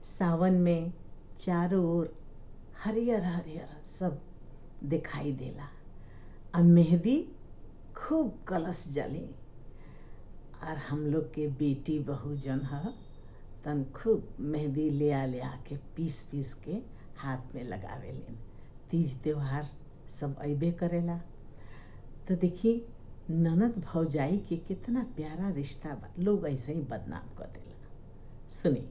सावन में चारों ओर हरियर हरियर सब दिखाई देला। आ मेहंदी खूब कलश जली और हम लोग के बेटी बहू जन ह तन खूब मेहंदी ले आ के पीस के हाथ में लगावेलिन। तीज त्योहार सब अइबे करेला। तो देखी ननद भौजाई के कितना प्यारा रिश्ता बा, लोग ऐसे ही बदनाम कर देला। सुनी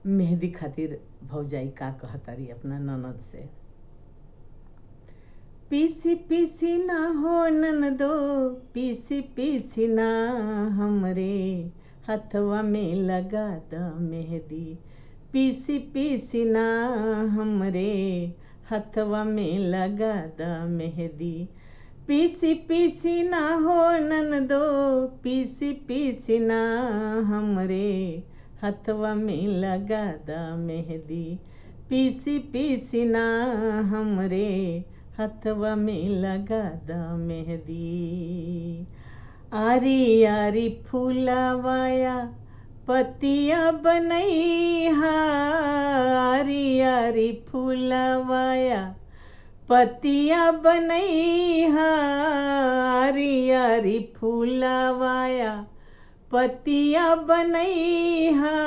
मेहंदी खातिर भौजाई का कहतारी अपना ननद से, पीसी पीसी ना हो ननदो, पीसी पीसी ना हमरे हथवा में लगा द मेहंदी, पीसी पीसी ना हमरे हथवा में लगा द मेहंदी, पीसी पीसी ना हो ननदो, पीसी पीसी ना हमरे हथवा में लगा द मेहंदी, पीसी पीसी ना हमरे हथवा में लगा द मेहंदी। आरी आरी फूलावाया पतिया बनैहा, आरी आरी फूलावाया पतिया बनैहा, आरी आरी फूलावाया पतिया बनैहा,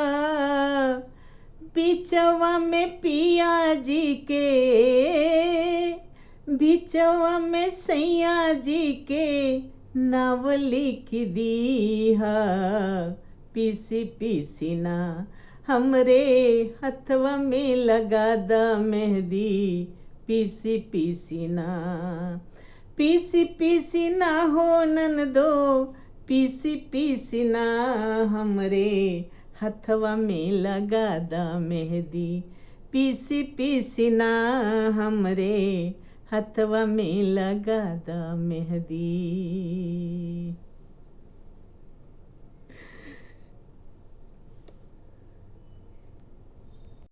बिचवा में पिया जी के, बिचवा में सैया जी के नाव लिख दीहा, पीसी पीसी ना हमरे हथवा में लगा द मेहंदी, पीसी पीसी ना, पीसी पीसी ना हो ननदो, पीसी पीसी ना हमरे हथवा में लगा द मेहंदी, पीसी पीसी ना हमरे हथवा में लगा द मेहंदी।